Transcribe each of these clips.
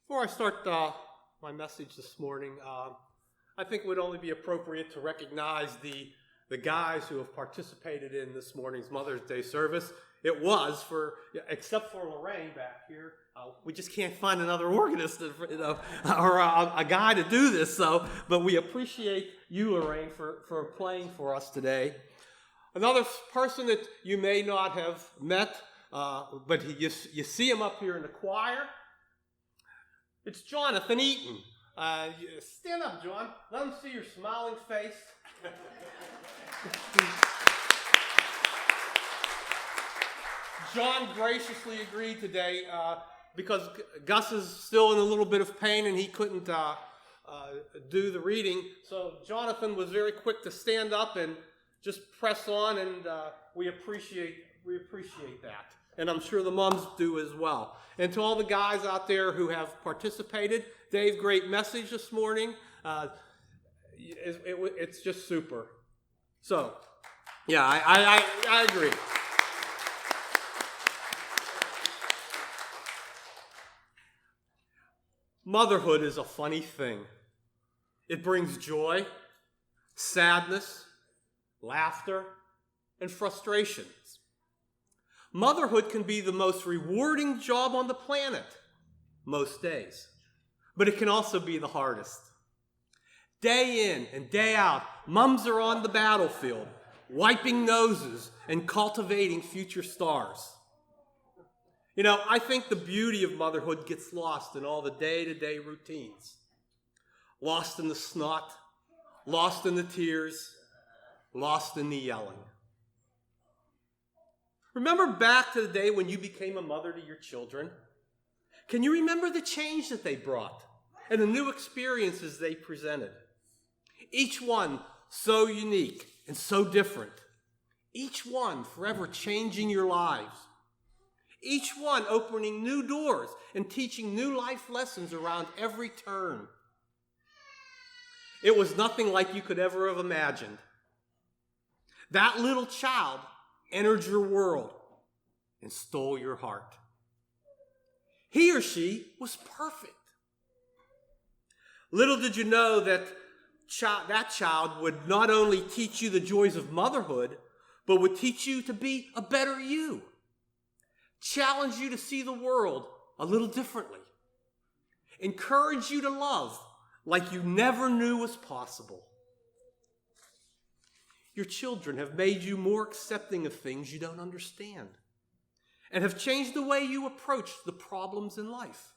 Before I start my message this morning, I think it would only be appropriate to recognize the guys who have participated in this morning's Mother's Day service. It was except for Lorraine back here, we just can't find another organist, or a guy to do this. But we appreciate you, Lorraine, for playing for us today. Another person that you may not have met, but you see him up here in the choir. It's Jonathan Eaton. Stand up, John. Let them see your smiling face. John graciously agreed today because Gus is still in a little bit of pain and he couldn't do the reading. So Jonathan was very quick to stand up and just press on, and we appreciate that. And I'm sure the moms do as well. And to all the guys out there who have participated, Dave, great message this morning. It's just super. So, yeah, I agree. Motherhood is a funny thing. It brings joy, sadness, laughter, and frustrations. Motherhood can be the most rewarding job on the planet most days, but it can also be the hardest. Day in and day out, moms are on the battlefield, wiping noses and cultivating future stars. You know, I think the beauty of motherhood gets lost in all the day-to-day routines. Lost in the snot, lost in the tears, lost in the yelling. Remember back to the day when you became a mother to your children? Can you remember the change that they brought and the new experiences they presented? Each one so unique and so different. Each one forever changing your lives. Each one opening new doors and teaching new life lessons around every turn. It was nothing like you could ever have imagined. That little child entered your world and stole your heart. He or she was perfect. Little did you know that that child would not only teach you the joys of motherhood, but would teach you to be a better you. Challenge you to see the world a little differently. Encourage you to love like you never knew was possible. Your children have made you more accepting of things you don't understand and have changed the way you approach the problems in life.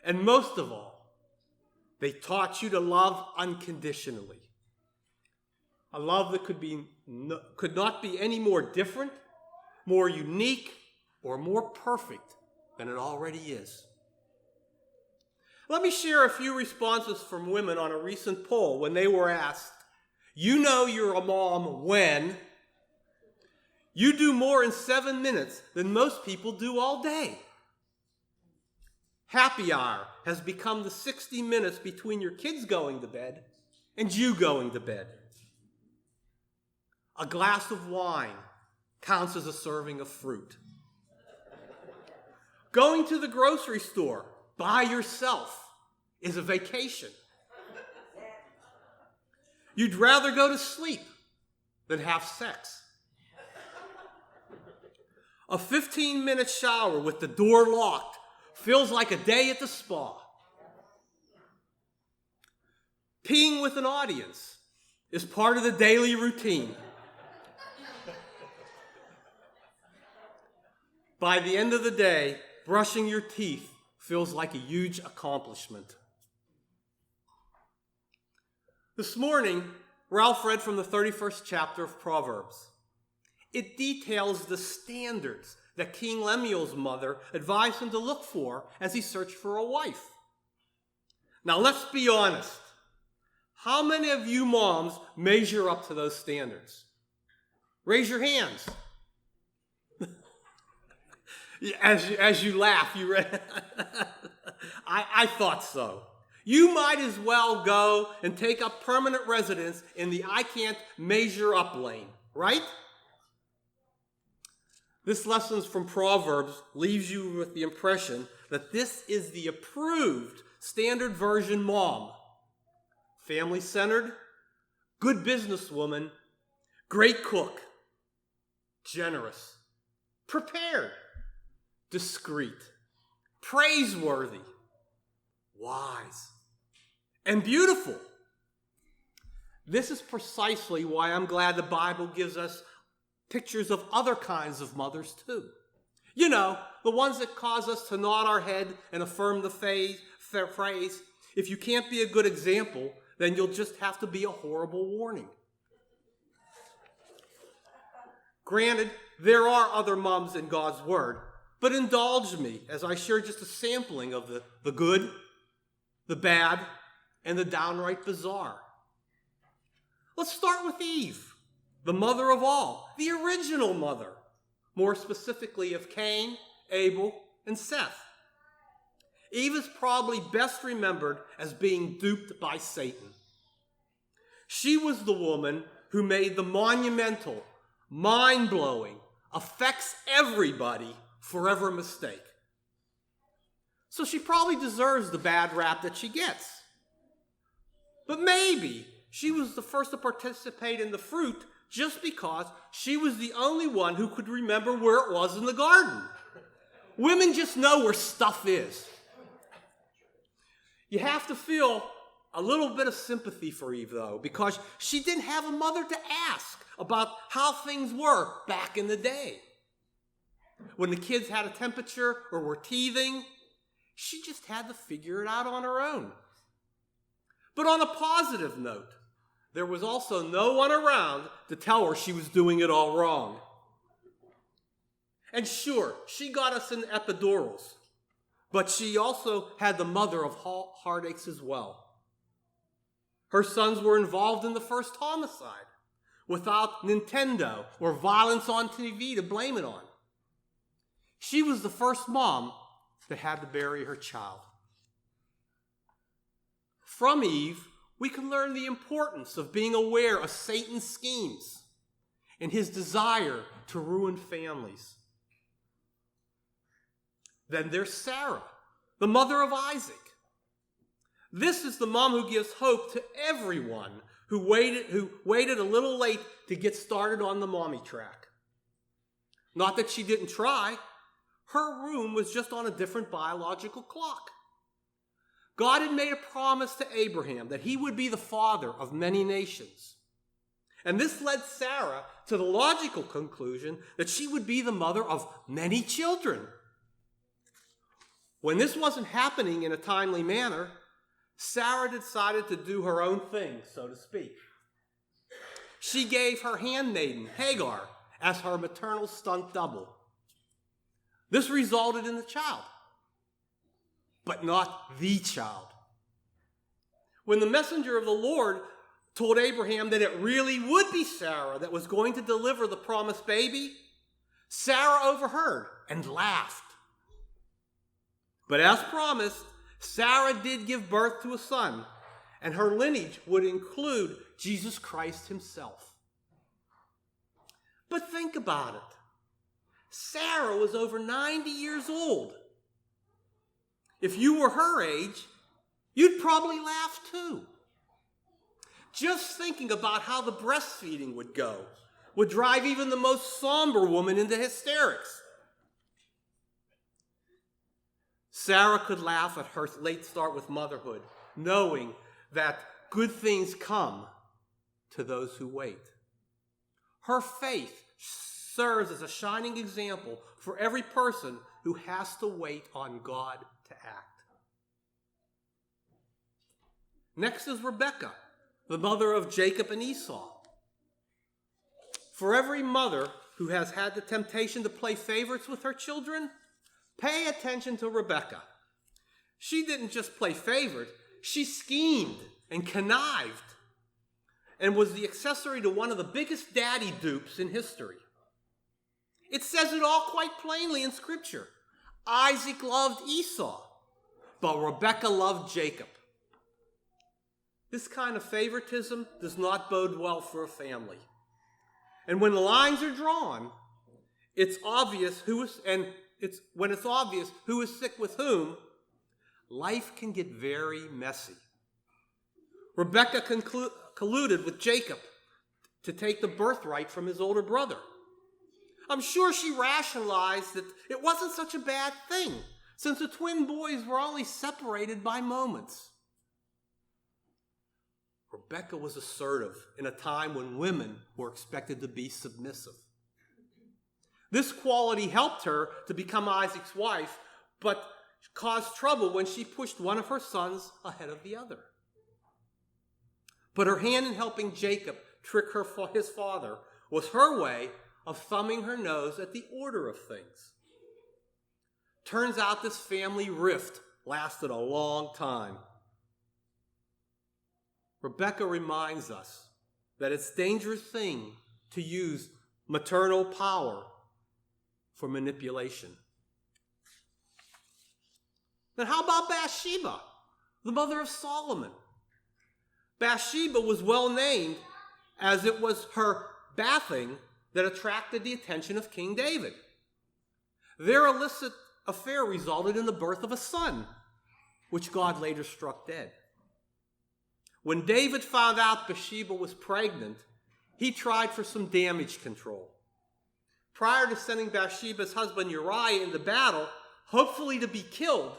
And most of all, they taught you to love unconditionally. A love that could not be any more different, more unique, or more perfect than it already is. Let me share a few responses from women on a recent poll when they were asked, "You know you're a mom when you do more in 7 minutes than most people do all day." Happy hour has become the 60 minutes between your kids going to bed and you going to bed. A glass of wine counts as a serving of fruit. Going to the grocery store by yourself is a vacation. You'd rather go to sleep than have sex. A 15-minute shower with the door locked feels like a day at the spa. Peeing with an audience is part of the daily routine. By the end of the day, brushing your teeth feels like a huge accomplishment. This morning, Ralph read from the 31st chapter of Proverbs. It details the standards that King Lemuel's mother advised him to look for as he searched for a wife. Now, let's be honest. How many of you moms measure up to those standards? Raise your hands. As you laugh, you read. I thought so. You might as well go and take up permanent residence in the I can't measure up lane, right? This lesson from Proverbs leaves you with the impression that this is the approved standard version mom. Family-centered, good businesswoman, great cook, generous, prepared, discreet, praiseworthy, wise, and beautiful. This is precisely why I'm glad the Bible gives us pictures of other kinds of mothers too. You know, the ones that cause us to nod our head and affirm the phrase, if you can't be a good example, then you'll just have to be a horrible warning. Granted, there are other moms in God's Word, but indulge me as I share just a sampling of the good, the bad, and the downright bizarre. Let's start with Eve, the mother of all, the original mother, more specifically of Cain, Abel, and Seth. Eve is probably best remembered as being duped by Satan. She was the woman who made the monumental, mind-blowing, affects everybody forever mistake. So she probably deserves the bad rap that she gets. But maybe she was the first to participate in the fruit just because she was the only one who could remember where it was in the garden. Women just know where stuff is. You have to feel a little bit of sympathy for Eve, though, because she didn't have a mother to ask about how things were back in the day. When the kids had a temperature or were teething, she just had to figure it out on her own. But on a positive note, there was also no one around to tell her she was doing it all wrong. And sure, she got us in epidurals, but she also had the mother of heartaches as well. Her sons were involved in the first homicide without Nintendo or violence on TV to blame it on. She was the first mom that had to bury her child. From Eve, we can learn the importance of being aware of Satan's schemes and his desire to ruin families. Then there's Sarah, the mother of Isaac. This is the mom who gives hope to everyone who waited a little late to get started on the mommy track. Not that she didn't try. Her room was just on a different biological clock. God had made a promise to Abraham that he would be the father of many nations. And this led Sarah to the logical conclusion that she would be the mother of many children. When this wasn't happening in a timely manner, Sarah decided to do her own thing, so to speak. She gave her handmaiden, Hagar, as her maternal stunt double. This resulted in the child, but not the child. When the messenger of the Lord told Abraham that it really would be Sarah that was going to deliver the promised baby, Sarah overheard and laughed. But as promised, Sarah did give birth to a son, and her lineage would include Jesus Christ himself. But think about it. Sarah was over 90 years old. If you were her age, you'd probably laugh too. Just thinking about how the breastfeeding would go would drive even the most somber woman into hysterics. Sarah could laugh at her late start with motherhood, knowing that good things come to those who wait. Her faith serves as a shining example for every person who has to wait on God to act. Next is Rebekah, the mother of Jacob and Esau. For every mother who has had the temptation to play favorites with her children, pay attention to Rebekah. She didn't just play favorite, she schemed and connived and was the accessory to one of the biggest daddy dupes in history. It says it all quite plainly in Scripture. Isaac loved Esau, but Rebekah loved Jacob. This kind of favoritism does not bode well for a family. And when the lines are drawn, it's obvious when it's obvious who is sick with whom, life can get very messy. Rebekah colluded with Jacob to take the birthright from his older brother. I'm sure she rationalized that it wasn't such a bad thing, since the twin boys were only separated by moments. Rebekah was assertive in a time when women were expected to be submissive. This quality helped her to become Isaac's wife, but caused trouble when she pushed one of her sons ahead of the other. But her hand in helping Jacob trick his father was her way of thumbing her nose at the order of things. Turns out this family rift lasted a long time. Rebekah reminds us that it's a dangerous thing to use maternal power for manipulation. Then how about Bathsheba, the mother of Solomon? Bathsheba was well named as it was her bathing that attracted the attention of King David. Their illicit affair resulted in the birth of a son, which God later struck dead. When David found out Bathsheba was pregnant, he tried for some damage control. Prior to sending Bathsheba's husband Uriah into battle, hopefully to be killed,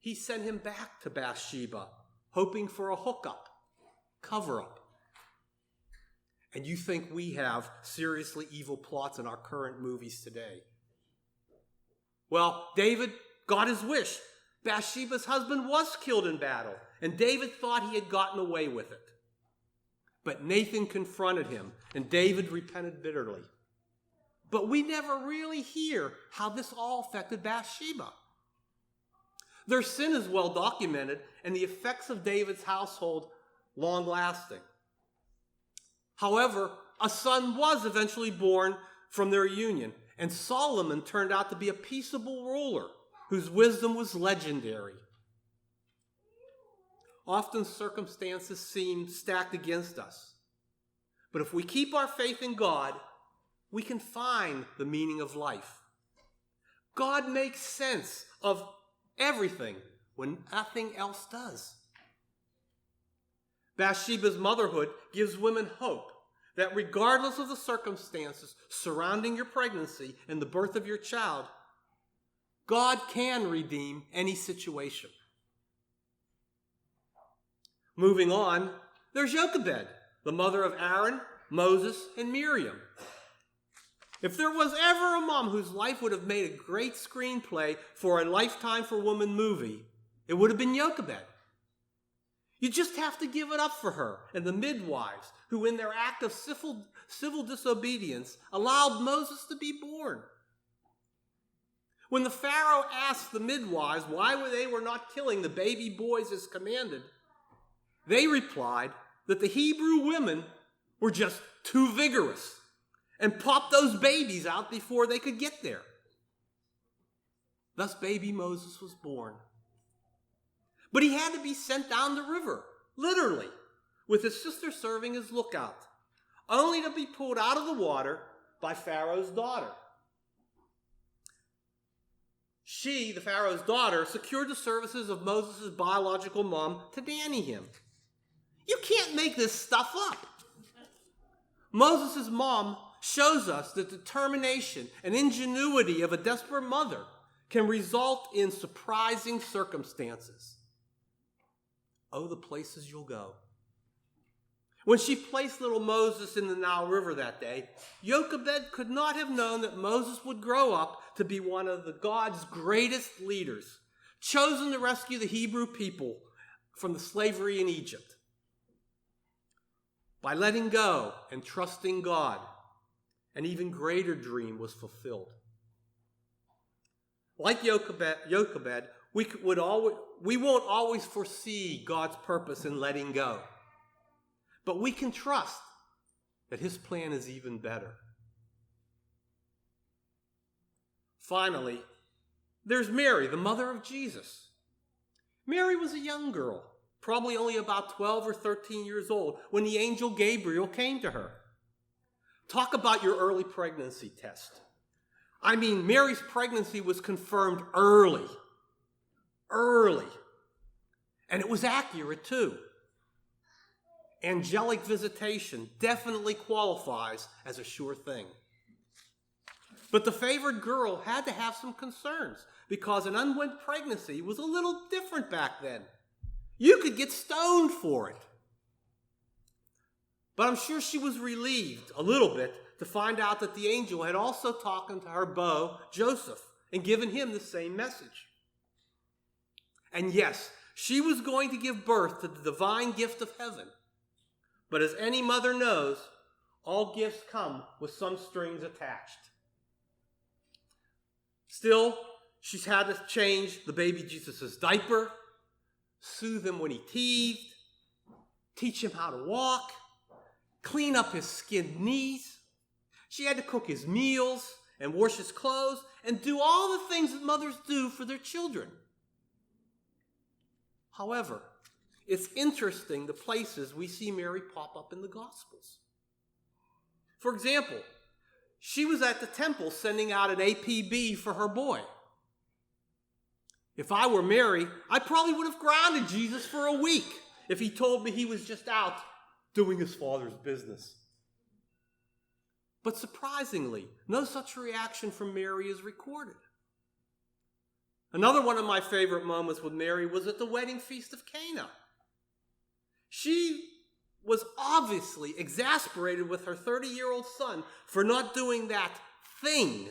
he sent him back to Bathsheba, hoping for a hookup, cover-up. And you think we have seriously evil plots in our current movies today? Well, David got his wish. Bathsheba's husband was killed in battle, and David thought he had gotten away with it. But Nathan confronted him, and David repented bitterly. But we never really hear how this all affected Bathsheba. Their sin is well documented, and the effects of David's household long-lasting. However, a son was eventually born from their union, and Solomon turned out to be a peaceable ruler whose wisdom was legendary. Often circumstances seem stacked against us. But if we keep our faith in God, we can find the meaning of life. God makes sense of everything when nothing else does. Bathsheba's motherhood gives women hope that regardless of the circumstances surrounding your pregnancy and the birth of your child, God can redeem any situation. Moving on, there's Jochebed, the mother of Aaron, Moses, and Miriam. If there was ever a mom whose life would have made a great screenplay for a Lifetime for Women movie, it would have been Jochebed. You just have to give it up for her and the midwives who, in their act of civil disobedience, allowed Moses to be born. When the Pharaoh asked the midwives why they were not killing the baby boys as commanded, they replied that the Hebrew women were just too vigorous and popped those babies out before they could get there. Thus baby Moses was born. But he had to be sent down the river, literally, with his sister serving as lookout, only to be pulled out of the water by Pharaoh's daughter. She, the Pharaoh's daughter, secured the services of Moses' biological mom to nanny him. You can't make this stuff up. Moses' mom shows us the determination and ingenuity of a desperate mother can result in surprising circumstances. Oh, the places you'll go. When she placed little Moses in the Nile River that day, Jochebed could not have known that Moses would grow up to be one of God's greatest leaders, chosen to rescue the Hebrew people from the slavery in Egypt. By letting go and trusting God, an even greater dream was fulfilled. Like Jochebed, we won't always foresee God's purpose in letting go. But we can trust that his plan is even better. Finally, there's Mary, the mother of Jesus. Mary was a young girl, probably only about 12 or 13 years old, when the angel Gabriel came to her. Talk about your early pregnancy test. I mean, Mary's pregnancy was confirmed early. And it was accurate too. Angelic visitation definitely qualifies as a sure thing. But the favored girl had to have some concerns because an unwed pregnancy was a little different back then. You could get stoned for it. But I'm sure she was relieved a little bit to find out that the angel had also talked to her beau, Joseph, and given him the same message. And yes, she was going to give birth to the divine gift of heaven. But as any mother knows, all gifts come with some strings attached. Still, she's had to change the baby Jesus' diaper, soothe him when he teethed, teach him how to walk, clean up his skinned knees. She had to cook his meals and wash his clothes and do all the things that mothers do for their children. However, it's interesting the places we see Mary pop up in the Gospels. For example, she was at the temple sending out an APB for her boy. If I were Mary, I probably would have grounded Jesus for a week if he told me he was just out doing his father's business. But surprisingly, no such reaction from Mary is recorded. Another one of my favorite moments with Mary was at the wedding feast of Cana. She was obviously exasperated with her 30-year-old son for not doing that thing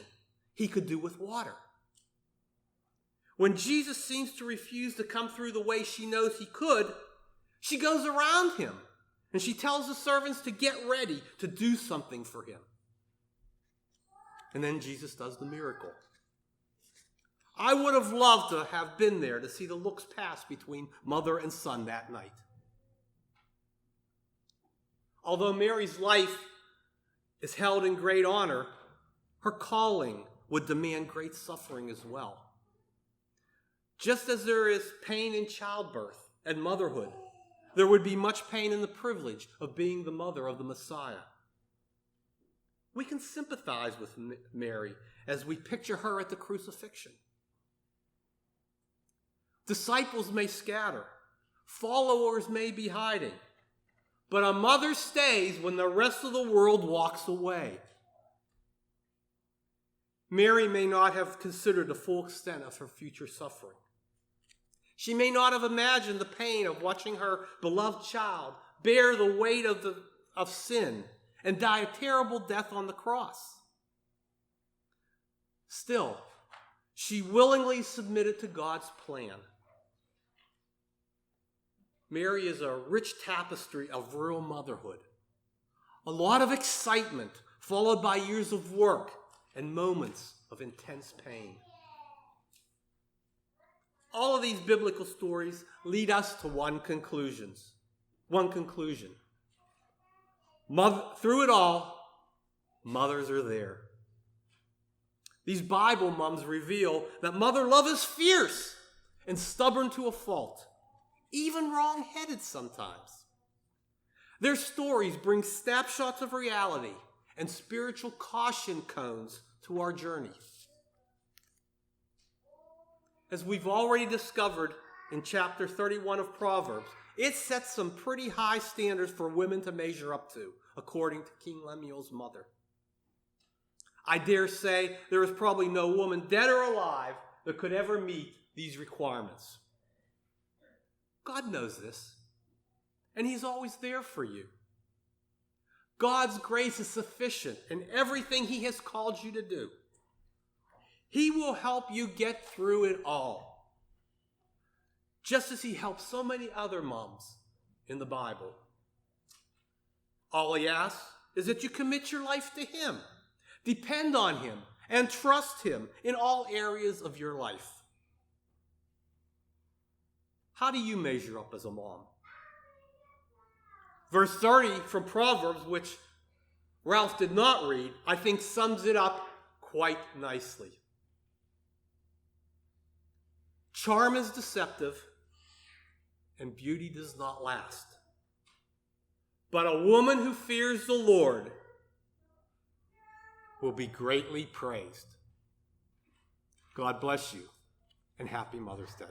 he could do with water. When Jesus seems to refuse to come through the way she knows he could, she goes around him and she tells the servants to get ready to do something for him. And then Jesus does the miracle. I would have loved to have been there to see the looks pass between mother and son that night. Although Mary's life is held in great honor, her calling would demand great suffering as well. Just as there is pain in childbirth and motherhood, there would be much pain in the privilege of being the mother of the Messiah. We can sympathize with Mary as we picture her at the crucifixion. Disciples may scatter, followers may be hiding, but a mother stays when the rest of the world walks away. Mary may not have considered the full extent of her future suffering. She may not have imagined the pain of watching her beloved child bear the weight of sin and die a terrible death on the cross. Still, she willingly submitted to God's plan. Mary is a rich tapestry of real motherhood. A lot of excitement followed by years of work and moments of intense pain. All of these biblical stories lead us to one conclusion. Through it all, mothers are there. These Bible moms reveal that mother love is fierce and stubborn to a fault, even wrong-headed sometimes. Their stories bring snapshots of reality and spiritual caution cones to our journey. As we've already discovered in chapter 31 of Proverbs, it sets some pretty high standards for women to measure up to, according to King Lemuel's mother. I dare say there is probably no woman, dead or alive, that could ever meet these requirements. God knows this, and he's always there for you. God's grace is sufficient in everything he has called you to do. He will help you get through it all, just as he helped so many other moms in the Bible. All he asks is that you commit your life to him, depend on him, and trust him in all areas of your life. How do you measure up as a mom? Verse 30 from Proverbs, which Ralph did not read, I think sums it up quite nicely. Charm is deceptive, and beauty does not last. But a woman who fears the Lord will be greatly praised. God bless you, and happy Mother's Day.